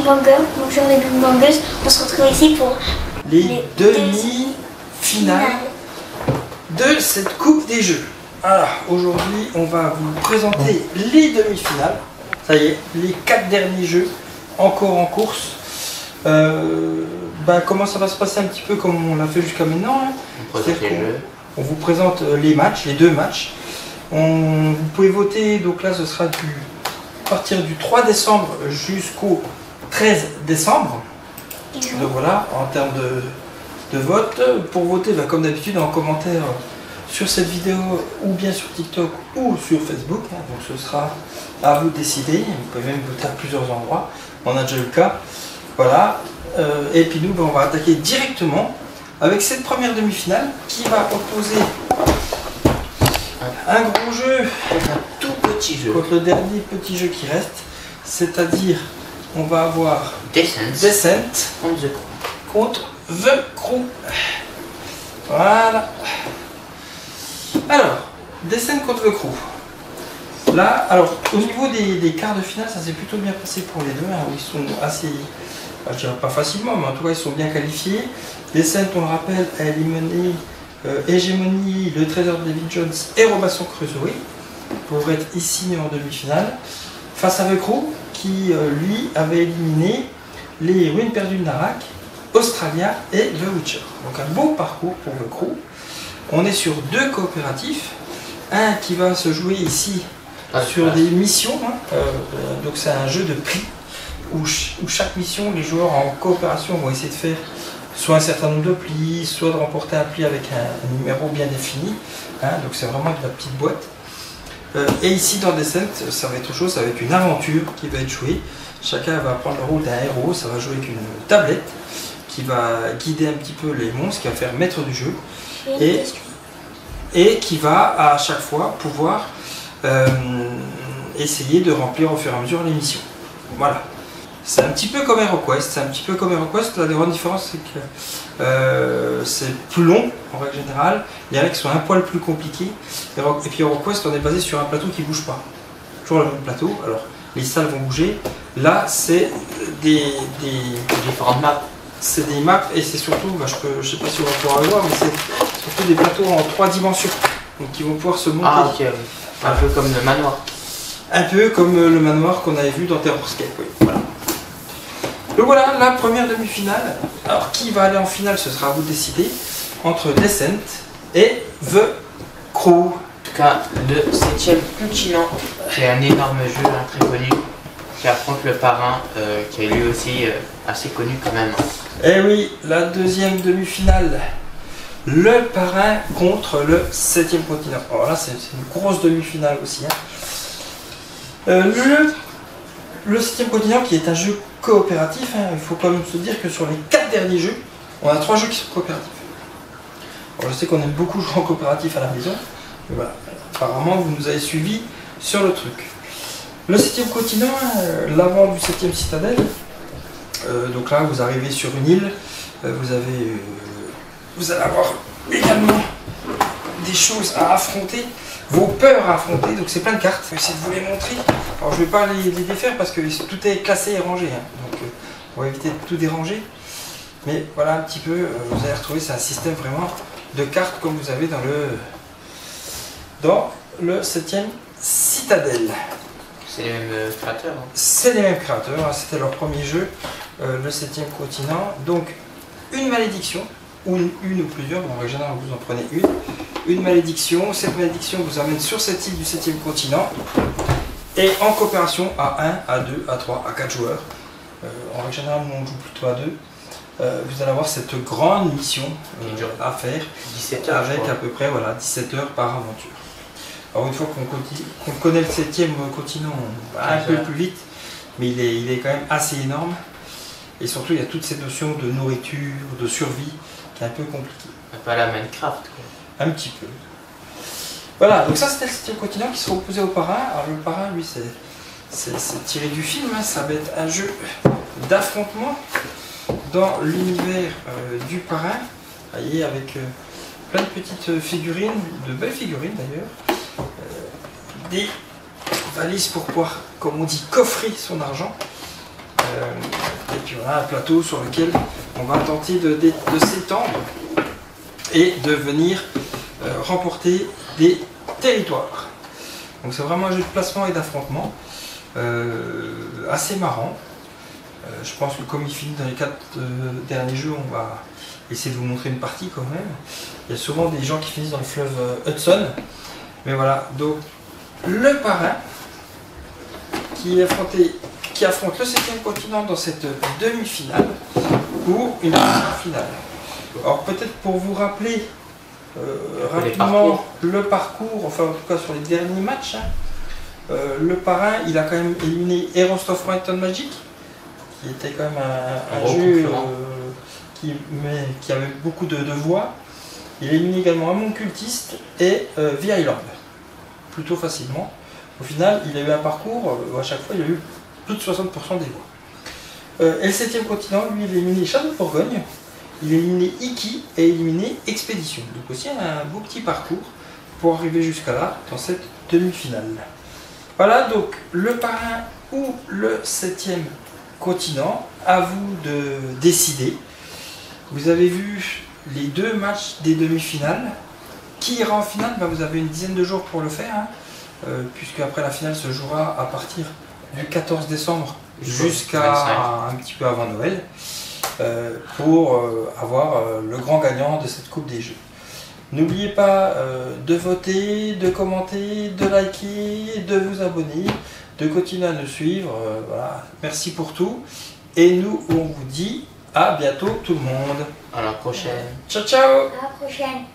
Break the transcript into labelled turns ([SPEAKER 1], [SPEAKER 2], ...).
[SPEAKER 1] bangers, bonjour les big bangers. On se retrouve ici pour
[SPEAKER 2] les demi-finales de cette Coupe des Jeux. Alors aujourd'hui on va vous présenter les demi-finales. Ça y est, les 4 derniers jeux encore en course. Comment ça va se passer un petit peu comme on l'a fait jusqu'à maintenant, hein. On vous présente les matchs, les 2 matchs. Vous pouvez voter, donc là ce sera à partir du 3 décembre jusqu'au 13 décembre. Donc voilà, en termes de vote. Pour voter, comme d'habitude, en commentaire sur cette vidéo ou bien sur TikTok ou sur Facebook. Donc ce sera à vous de décider. Vous pouvez même voter à plusieurs endroits. On a déjà eu le cas. Voilà. Et puis nous, on va attaquer directement avec cette première demi-finale qui va opposer un gros jeu contre un tout petit jeu, contre le dernier petit jeu qui reste, c'est-à-dire on va avoir Descent contre The Crew. Voilà. Alors, Descent contre The Crew. Là, alors au niveau des quarts de finale, ça s'est plutôt bien passé pour les deux. Hein. Ils sont assez, je dirais pas facilement, mais en tout cas ils sont bien qualifiés. Descent, on le rappelle, a éliminé Hégémonie, le Trésor de David Jones et Robinson Crusoe pour être ici en demi-finale. Face à The Crew, qui lui avait éliminé les Ruines perdues de Narak, Australia et The Witcher. Donc un beau parcours pour The Crew. On est sur 2 coopératifs. Un qui va se jouer ici sur des missions. Donc c'est un jeu de prix où chaque mission, les joueurs en coopération vont essayer de faire soit un certain nombre de plis, soit de remporter un pli avec un numéro bien défini. Donc c'est vraiment de la petite boîte. Et ici dans Descent, ça va être autre chose, ça va être une aventure qui va être jouée. Chacun va prendre le rôle d'un héros, ça va jouer avec une tablette qui va guider un petit peu les monstres, qui va faire maître du jeu. Et qui va à chaque fois pouvoir essayer de remplir au fur et à mesure les missions. Voilà. C'est un petit peu comme HeroQuest. La grande différence, c'est que c'est plus long en règle générale. Les règles sont un poil plus compliquées. Et puis HeroQuest, on est basé sur un plateau qui ne bouge pas. Toujours le même plateau. Alors, les salles vont bouger. Là, c'est des différentes maps. C'est des maps et c'est surtout, je sais pas si on va pouvoir le voir, mais c'est surtout des plateaux en 3 dimensions. Donc, qui vont pouvoir se monter.
[SPEAKER 3] Ah, ok, oui. Un peu comme le manoir.
[SPEAKER 2] Un peu comme le manoir qu'on avait vu dans Terrorscape. Oui. Voilà. Donc voilà la première demi-finale. Alors qui va aller en finale, ce sera à vous de décider, entre Descent et The Crew.
[SPEAKER 3] En tout cas, le 7e continent, qui est un énorme jeu très connu, qui affronte le parrain, qui est lui aussi assez connu quand même.
[SPEAKER 2] Et oui, la deuxième demi-finale. Le parrain contre le 7e continent. Alors là, c'est une grosse demi-finale aussi. Le 7e continent qui est un jeu coopératif, il faut quand même se dire que sur les 4 derniers jeux, on a 3 jeux qui sont coopératifs. Alors je sais qu'on aime beaucoup jouer en coopératif à la maison, mais voilà, apparemment vous nous avez suivis sur le truc. Le 7e continent, l'avant du 7e citadelle, donc là vous arrivez sur une île, vous allez avoir également des choses à affronter, vos peurs à affronter, donc c'est plein de cartes. Je vais essayer de vous les montrer. Alors je ne vais pas les défaire parce que tout est classé et rangé, donc on va éviter de tout déranger. Mais voilà un petit peu, vous allez retrouver, c'est un système vraiment de cartes comme vous avez dans le 7e citadelle.
[SPEAKER 3] C'est les mêmes créateurs.
[SPEAKER 2] C'est les mêmes créateurs, c'était leur premier jeu, le 7e continent. Donc une malédiction. Ou une ou plusieurs, en règle générale vous en prenez une malédiction. Cette malédiction vous amène sur cette île du 7e continent et en coopération à 1, à 2, à 3, à 4 joueurs. En règle générale nous on joue plutôt à 2. Vous allez avoir cette grande mission à faire
[SPEAKER 3] 17 heures,
[SPEAKER 2] avec à peu près 17 heures par aventure. Alors une fois qu'on connaît le 7e continent, on va un peu plus vite, mais il est quand même assez énorme. Et surtout il y a toutes ces notions de nourriture, de survie, un peu compliqué.
[SPEAKER 3] Pas la Minecraft quoi.
[SPEAKER 2] Un petit peu. Voilà, donc ça c'était le 7e continent qui sera opposé au parrain. Alors le parrain lui c'est tiré du film, ça va être un jeu d'affrontement dans l'univers du parrain. Vous voyez, avec plein de petites figurines, de belles figurines d'ailleurs. Des valises pour pouvoir, comme on dit, coffrer son argent. puis voilà un plateau sur lequel on va tenter de s'étendre et de venir remporter des territoires. Donc c'est vraiment un jeu de placement et d'affrontement assez marrant. Je pense que comme il finit dans les 4 derniers jeux, on va essayer de vous montrer une partie quand même. Il y a souvent des gens qui finissent dans le fleuve Hudson. Mais voilà, donc le parrain qui affronte le 7e continent dans cette demi-finale pour une finale. Alors peut-être pour vous rappeler rapidement le parcours, enfin en tout cas sur les derniers matchs, le parrain il a quand même éliminé Heroes of Might and Magic, qui était quand même un jeu qui avait beaucoup de voix. Il a éliminé également Amon Cultiste et The Island, plutôt facilement. Au final, il a eu un parcours où à chaque fois il a eu plus de 60% des voix. Et le 7e continent, lui, il a éliminé Shadow de Bourgogne, il a éliminé Iki et éliminé Expédition. Donc aussi un beau petit parcours pour arriver jusqu'à là, dans cette demi-finale. Voilà donc le parrain ou le 7e continent, à vous de décider. Vous avez vu les 2 matchs des demi-finales. Qui ira en finale? Vous avez une dizaine de jours pour le faire, hein, puisque après la finale se jouera à partir du 14 décembre jusqu'à un petit peu avant Noël, pour avoir le grand gagnant de cette Coupe des Jeux. N'oubliez pas de voter, de commenter, de liker, de vous abonner, de continuer à nous suivre. Voilà. Merci pour tout. Et nous, on vous dit à bientôt tout le monde.
[SPEAKER 3] À la prochaine.
[SPEAKER 2] Ciao, ciao.
[SPEAKER 1] À la prochaine.